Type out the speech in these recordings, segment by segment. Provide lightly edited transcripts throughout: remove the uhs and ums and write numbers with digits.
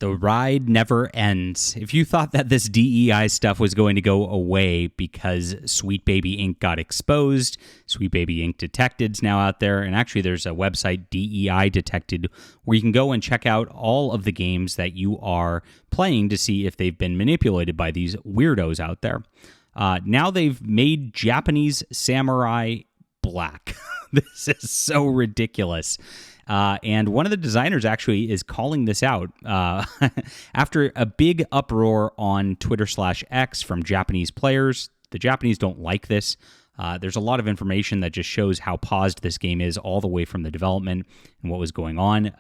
The ride never ends. If you thought that this DEI stuff was going to go away because Sweet Baby Inc. got exposed, Sweet Baby Inc. Detected's now out there, and actually there's a website, DEI Detected, where you can go and check out all of the games that you are playing to see if they've been manipulated by these weirdos out there. Now they've made Japanese samurai black. This is so ridiculous. And one of the designers actually is calling this out after a big uproar on Twitter/X from Japanese players. The Japanese don't like this. There's a lot of information that just shows how paused this game is all the way from the development and what was going on.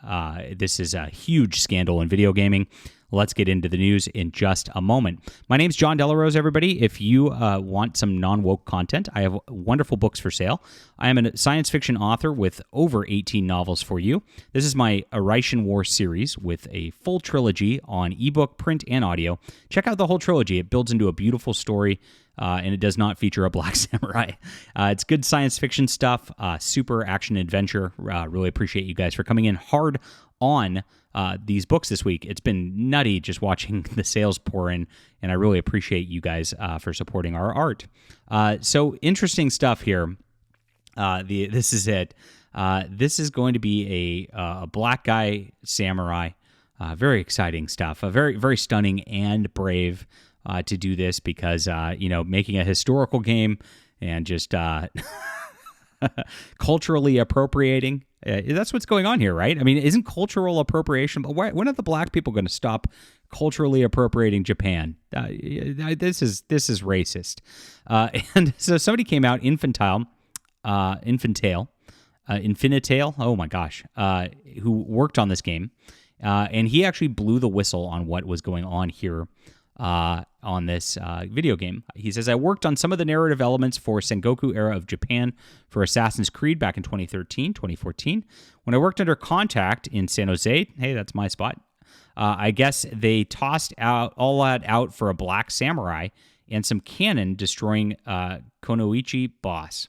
This is a huge scandal in video gaming. Let's get into the news in just a moment. My name's John Delarose, everybody. If you want some non-woke content, I have wonderful books for sale. I am a science fiction author with over 18 novels for you. This is my Arishan War series with a full trilogy on ebook, print, and audio. Check out the whole trilogy. It builds into a beautiful story, and it does not feature a black samurai. It's good science fiction stuff, super action adventure. Really appreciate you guys for coming in hard on these books this week. It's been nutty just watching the sales pour in, and I really appreciate you guys for supporting our art. So interesting stuff here. This is it. This is going to be a black guy samurai. Very exciting stuff. Very, very stunning and brave to do this because, making a historical game and just culturally appropriating. That's what's going on here, right? I mean, isn't cultural appropriation? But when are the black people going to stop culturally appropriating Japan? This is racist. And so somebody came out, Infantile. Oh my gosh, who worked on this game, and he actually blew the whistle on what was going on here. On this video game. He says, I worked on some of the narrative elements for Sengoku era of Japan for Assassin's Creed back in 2014. When I worked under Contact in San Jose, hey, that's my spot, I guess they tossed all that out for a black samurai and some cannon destroying Konoichi boss.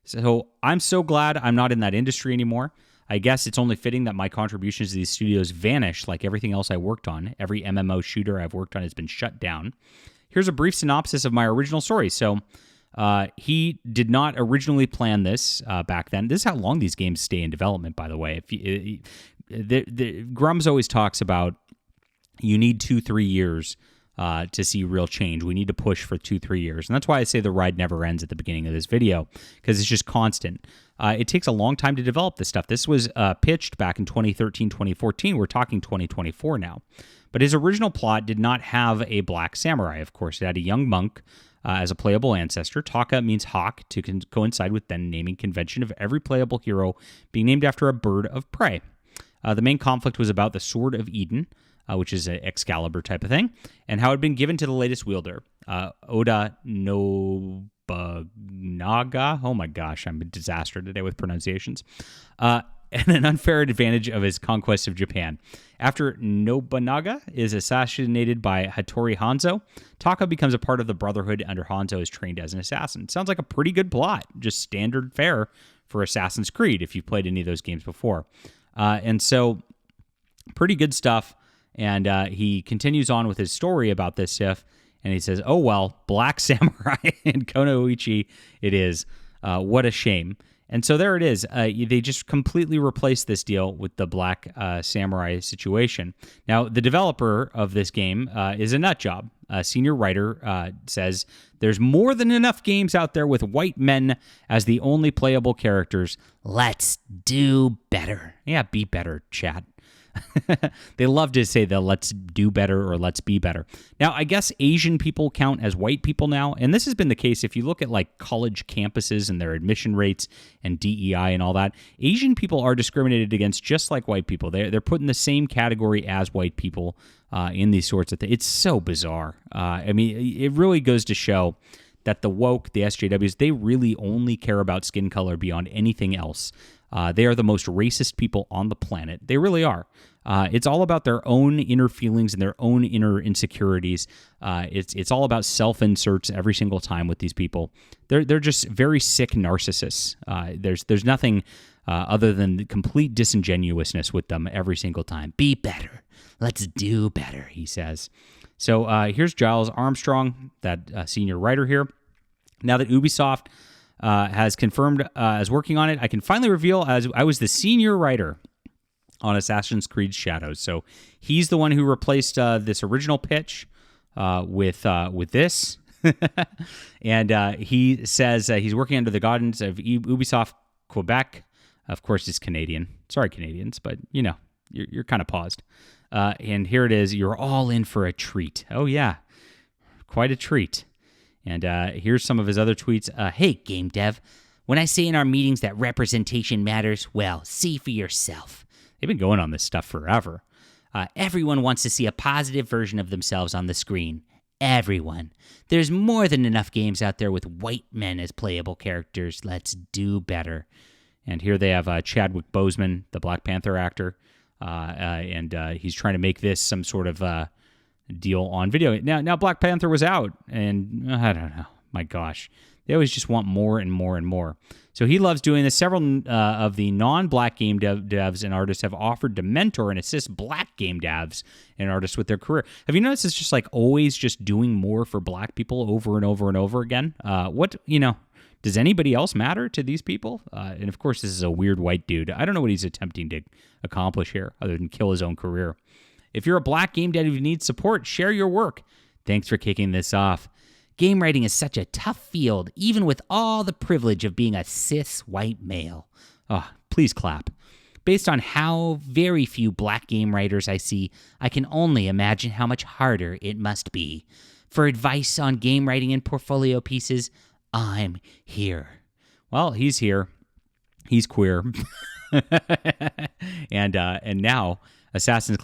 So I'm so glad I'm not in that industry anymore. I guess it's only fitting that my contributions to these studios vanish like everything else I worked on. Every MMO shooter I've worked on has been shut down. Here's a brief synopsis of my original story. So he did not originally plan this back then. This is how long these games stay in development, by the way. Grums always talks about you need 2-3 years to see real change. We need to push for 2-3 years. And that's why I say the ride never ends at the beginning of this video, because it's just constant. It takes a long time to develop this stuff. This was pitched back in 2013, 2014. We're talking 2024 now. But his original plot did not have a black samurai, of course. It had a young monk as a playable ancestor. Taka means hawk, to coincide with then naming convention of every playable hero being named after a bird of prey. The main conflict was about the Sword of Eden, which is an Excalibur type of thing, and how it had been given to the latest wielder, Oda Nobunaga. Oh my gosh, I'm a disaster today with pronunciations. And an unfair advantage of his conquest of Japan. After Nobunaga is assassinated by Hattori Hanzo, Taka becomes a part of the Brotherhood under Hanzo is trained as an assassin. Sounds like a pretty good plot, just standard fare for Assassin's Creed if you've played any of those games before. And so, pretty good stuff. And he continues on with his story about this stuff, and he says, oh, well, black samurai in Konoichi it is. What a shame. And so there it is. They just completely replaced this deal with the black samurai situation. Now, the developer of this game is a nut job. A senior writer says, there's more than enough games out there with white men as the only playable characters. Let's do better. Yeah, be better, chat. They love to say the let's do better or let's be better. Now, I guess Asian people count as white people now, and this has been the case if you look at like college campuses and their admission rates and DEI and all that. Asian people are discriminated against just like white people. They're put in the same category as white people in these sorts of things. It's so bizarre. I mean, it really goes to show that the woke, the SJWs, they really only care about skin color beyond anything else. They are the most racist people on the planet. They really are. It's all about their own inner feelings and their own inner insecurities. It's all about self-inserts every single time with these people. They're just very sick narcissists. There's nothing other than the complete disingenuousness with them every single time. Be better. Let's do better, he says. So here's Giles Armstrong, that senior writer here. Now that Ubisoft has confirmed as working on it, I can finally reveal as I was the senior writer on Assassin's Creed Shadows. So he's the one who replaced this original pitch with this. And he says he's working under the guidance of Ubisoft Quebec. Of course, it's Canadian. Sorry, Canadians, but you're kind of paused. And here it is. You're all in for a treat. Oh, yeah. Quite a treat. And here's some of his other tweets. Hey, game dev. When I say in our meetings that representation matters, well, see for yourself. They've been going on this stuff forever. Everyone wants to see a positive version of themselves on the screen. Everyone. There's more than enough games out there with white men as playable characters. Let's do better. And here they have Chadwick Boseman, the Black Panther actor. And he's trying to make this some sort of deal on video. Now Black Panther was out, and I don't know. My gosh. They always just want more and more and more. So he loves doing this. Several of the non-black game devs and artists have offered to mentor and assist black game devs and artists with their career. Have you noticed it's just like always just doing more for black people over and over and over again? Does anybody else matter to these people? And of course, this is a weird white dude. I don't know what he's attempting to accomplish here other than kill his own career. If you're a black game dev who needs support, share your work. Thanks for kicking this off. Game writing is such a tough field, even with all the privilege of being a cis white male. Oh, please clap. Based on how very few black game writers I see, I can only imagine how much harder it must be. For advice on game writing and portfolio pieces, I'm here. Well, he's here. He's queer. and now Assassin's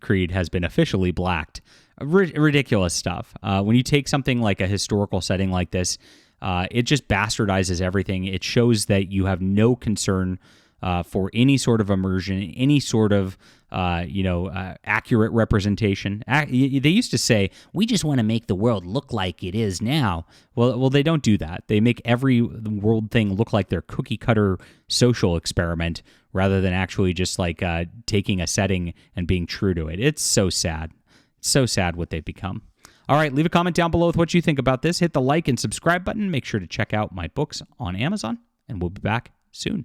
Creed has been officially blacked. Ridiculous stuff. When you take something like a historical setting like this, it just bastardizes everything. It shows that you have no concern for any sort of immersion, any sort of accurate representation. They used to say, we just want to make the world look like it is now. Well, they don't do that. They make every world thing look like their cookie cutter social experiment rather than actually just like taking a setting and being true to it. It's so sad. So sad what they've become. All right, leave a comment down below with what you think about this. Hit the like and subscribe button. Make sure to check out my books on Amazon, and we'll be back soon.